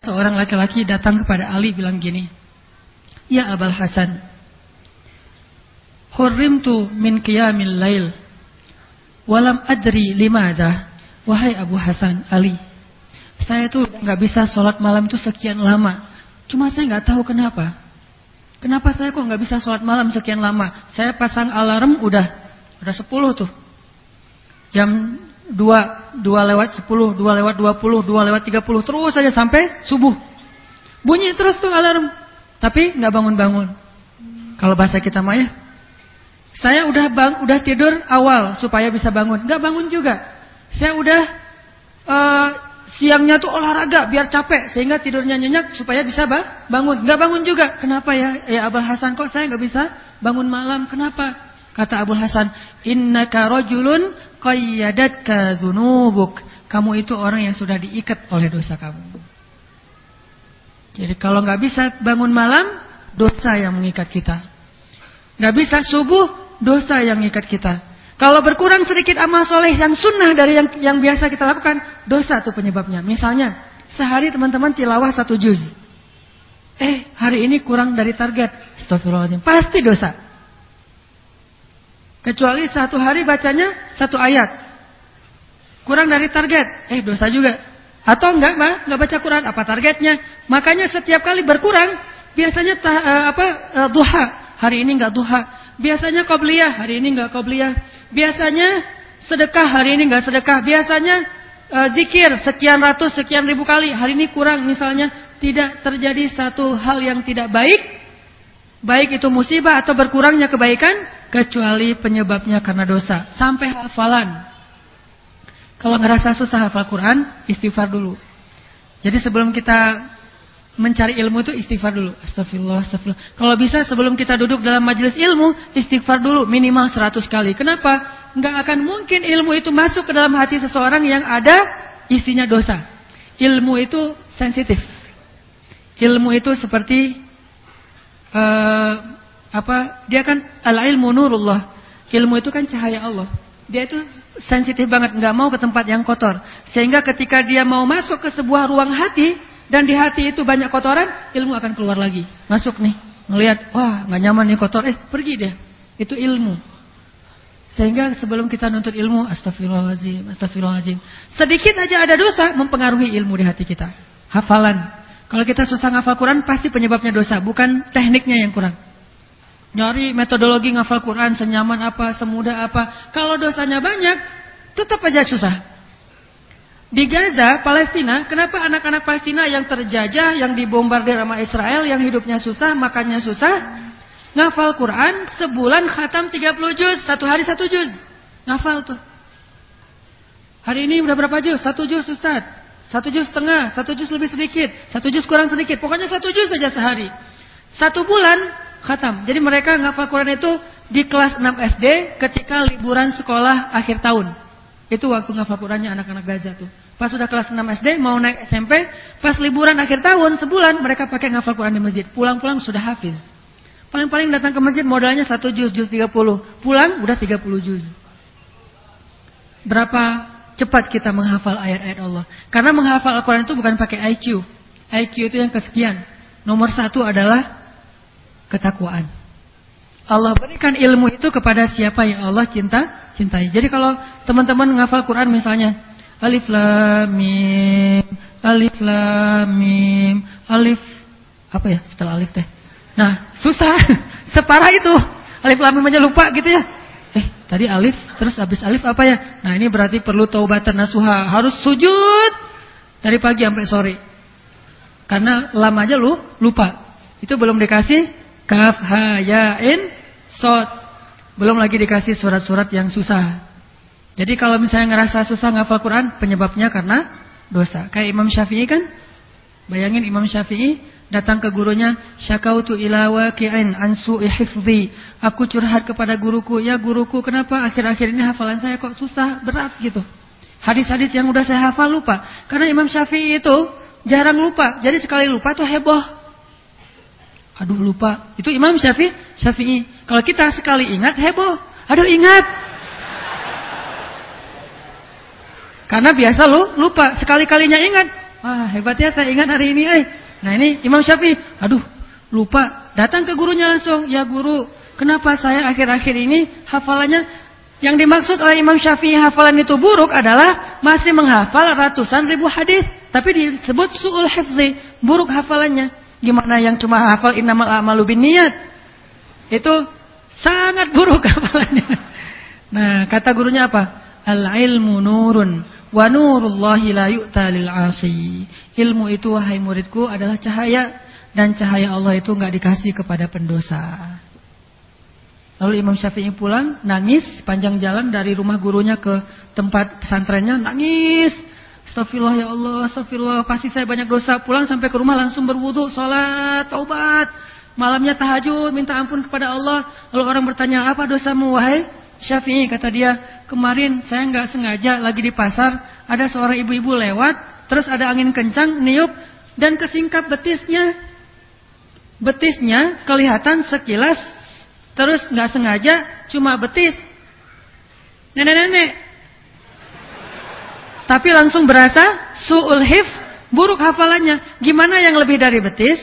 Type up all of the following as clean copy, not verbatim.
seorang laki-laki datang kepada Ali bilang gini, "Ya Abul Hasan, hurrimtu min qiyamil lail walam adri limadha." Wahai Abu Hasan, Ali, saya tuh nggak bisa sholat malam tuh sekian lama. Cuma saya nggak tahu kenapa. Kenapa saya kok nggak bisa sholat malam sekian lama? Saya pasang alarm udah 10 tuh. Jam 2 lewat 10, 2 lewat 20, 2 lewat 30, terus saja sampai subuh. Bunyi terus tuh alarm. Tapi nggak bangun-bangun. Kalau bahasa kita mah ya, saya udah tidur awal supaya bisa bangun. Nggak bangun juga. Saya udah siangnya tuh olahraga biar capek sehingga tidurnya nyenyak supaya bisa bangun. Nggak bangun juga. Kenapa ya? Ya Abul Hasan, kok saya nggak bisa bangun malam? Kenapa? Kata Abul Hasan, "Innaka rajulun qayyadatka dzunubuk." Kamu itu orang yang sudah diikat oleh dosa kamu. Jadi kalau nggak bisa bangun malam, dosa yang mengikat kita. Nggak bisa subuh, dosa yang mengikat kita. Kalau berkurang sedikit amal soleh yang sunnah dari yang biasa kita lakukan, dosa itu penyebabnya. Misalnya, sehari teman-teman tilawah 1 juz. Hari ini kurang dari target. Astagfirullahaladzim. Pasti dosa. Kecuali 1 hari bacanya 1 ayat. Kurang dari target. Dosa juga. Atau enggak baca Quran. Apa targetnya? Makanya setiap kali berkurang, biasanya duha. Hari ini enggak duha. Biasanya qobliyah. Hari ini enggak qobliyah. Biasanya sedekah, hari ini enggak sedekah. Biasanya zikir sekian ratus, sekian ribu kali. Hari ini kurang misalnya. Tidak terjadi satu hal yang tidak baik. Baik itu musibah atau berkurangnya kebaikan. Kecuali penyebabnya karena dosa. Sampai hafalan. Kalau ngerasa susah hafal Quran, istighfar dulu. Jadi sebelum kita mencari ilmu itu istighfar dulu. Astagfirullah, astagfirullah. Kalau bisa sebelum kita duduk dalam majelis ilmu, istighfar dulu minimal 100 kali. Kenapa? Enggak akan mungkin ilmu itu masuk ke dalam hati seseorang yang ada isinya dosa. Ilmu itu sensitif. Ilmu itu seperti dia kan al-ilmu nurullah. Ilmu itu kan cahaya Allah. Dia itu sensitif banget, enggak mau ke tempat yang kotor. Sehingga ketika dia mau masuk ke sebuah ruang hati, dan di hati itu banyak kotoran, ilmu akan keluar lagi. Masuk nih, ngelihat, wah nggak nyaman nih kotor, pergi deh. Itu ilmu. Sehingga sebelum kita nuntut ilmu, astagfirullahaladzim, astagfirullahaladzim. Sedikit aja ada dosa, mempengaruhi ilmu di hati kita. Hafalan. Kalau kita susah ngafal Quran, pasti penyebabnya dosa, bukan tekniknya yang kurang. Nyari metodologi ngafal Quran, senyaman apa, semudah apa. Kalau dosanya banyak, tetap aja susah. Di Gaza, Palestina, kenapa anak-anak Palestina yang terjajah, yang dibombardir sama Israel, yang hidupnya susah, makannya susah, ngafal Quran, sebulan khatam 30 juz, 1 hari 1 juz. Ngafal tuh. Hari ini udah berapa juz? 1 juz Ustaz. 1 juz setengah, 1 juz lebih sedikit, 1 juz kurang sedikit. Pokoknya 1 juz saja sehari. 1 bulan khatam. Jadi mereka ngafal Quran itu di kelas 6 SD ketika liburan sekolah akhir tahun. Itu waktu ngafal Qurannya anak-anak Gaza tuh. Pas sudah kelas 6 SD, mau naik SMP, pas liburan akhir tahun, sebulan mereka pakai ngafal Quran di masjid. Pulang-pulang sudah hafiz. Paling-paling datang ke masjid modalnya 1 juz, juz 30. Pulang udah 30 juz. Berapa cepat kita menghafal ayat-ayat Allah. Karena menghafal Al-Quran itu bukan pakai IQ. IQ itu yang kesekian. Nomor 1 adalah ketakwaan. Allah berikan ilmu itu kepada siapa yang Allah cintai. Jadi kalau teman-teman menghafal Quran misalnya alif lam mim, alif lam mim, alif apa ya setelah alif teh. Nah, susah. Separah itu. Alif lam mim aja lupa gitu ya. Tadi alif, terus habis alif apa ya? Nah, ini berarti perlu taubatan nasuha. Harus sujud dari pagi sampai sore. Karena lam aja lupa. Itu belum dikasih kaf ha ya in sod. Belum lagi dikasih surat-surat yang susah. Jadi kalau misalnya ngerasa susah ngafal Quran, penyebabnya karena dosa. Kayak Imam Syafi'i kan? Bayangin Imam Syafi'i datang ke gurunya, syakautu ila waqi'in an su'i hifzi. Aku curhat kepada guruku, ya guruku, kenapa akhir-akhir ini hafalan saya kok susah, berat gitu. Hadis-hadis yang udah saya hafal lupa. Karena Imam Syafi'i itu jarang lupa. Jadi sekali lupa tuh heboh. Aduh lupa. Itu Imam Syafi'i. Kalau kita sekali ingat heboh. Aduh ingat. Karena biasa lupa. Sekali-kalinya ingat. Wah, hebat ya, saya ingat hari ini. Nah ini Imam Syafi'i, aduh lupa. Datang ke gurunya langsung, ya guru, kenapa saya akhir-akhir ini hafalannya, yang dimaksud oleh Imam Syafi'i hafalan itu buruk adalah masih menghafal ratusan ribu hadis, tapi disebut su'ul hifzi, buruk hafalannya. Gimana yang cuma hafal innamal a'malu binniyat? Itu sangat buruk hafalannya. Nah, kata gurunya apa? Al-ilmu nurun wa nurullahi la yu'ta lil 'asi. Ilmu itu wahai muridku adalah cahaya, dan cahaya Allah itu enggak dikasih kepada pendosa. Lalu Imam Syafi'i pulang, nangis panjang jalan dari rumah gurunya ke tempat pesantrennya, nangis. Astagfirullah ya Allah, astagfirullah, pasti saya banyak dosa. Pulang sampai ke rumah langsung berwudu, salat, taubat. Malamnya tahajud, minta ampun kepada Allah. Lalu orang bertanya, apa dosamu wahai Syafi'i? Kata dia, kemarin saya nggak sengaja lagi di pasar, ada seorang ibu-ibu lewat, terus ada angin kencang, niup, dan kesingkap betisnya. Betisnya kelihatan sekilas, terus nggak sengaja cuma betis nenek-nenek. Tapi langsung berasa su'ul hif, buruk hafalannya. Gimana yang lebih dari betis?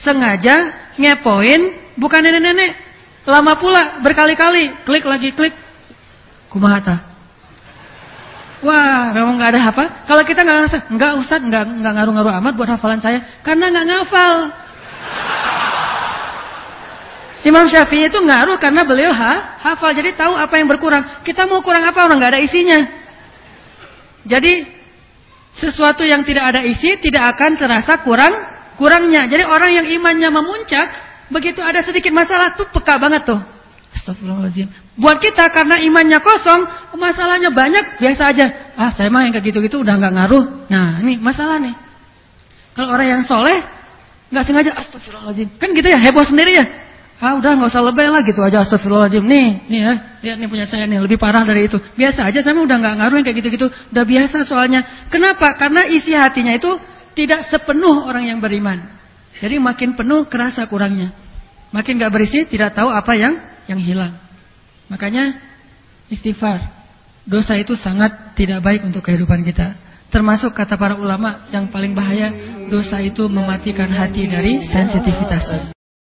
Sengaja ngepoin, bukan nenek-nenek. Lama pula, berkali-kali, klik lagi klik. Kumahata. Wah, memang nggak ada apa. Kalau kita nggak ngerasa, nggak Ustaz, nggak ngaruh-ngaruh amat buat hafalan saya, karena nggak ngafal. Imam Syafi'i itu ngaruh karena beliau hafal, jadi tahu apa yang berkurang. Kita mau kurang apa, orang nggak ada isinya. Jadi sesuatu yang tidak ada isi tidak akan terasa kurangnya. Jadi orang yang imannya memuncak, begitu ada sedikit masalah tuh peka banget tuh. Astagfirullahaladzim. Buat kita karena imannya kosong, masalahnya banyak, biasa aja. Ah, saya mah yang kayak gitu-gitu udah nggak ngaruh. Nah, ini masalah nih. Kalau orang yang soleh, nggak sengaja, astagfirullahaladzim. Kan gitu ya, heboh sendiri ya. Ah, udah nggak usah lebay lah gitu aja, astagfirullahaladzim. Nih ya, lihat nih punya saya nih, lebih parah dari itu. Biasa aja, saya mah udah nggak ngaruh yang kayak gitu-gitu. Udah biasa soalnya. Kenapa? Karena isi hatinya itu tidak sepenuh orang yang beriman. Jadi makin penuh kerasa kurangnya. Makin nggak berisi, tidak tahu apa yang hilang. Makanya istighfar. Dosa itu sangat tidak baik untuk kehidupan kita. Termasuk kata para ulama yang paling bahaya, dosa itu mematikan hati dari sensitivitas.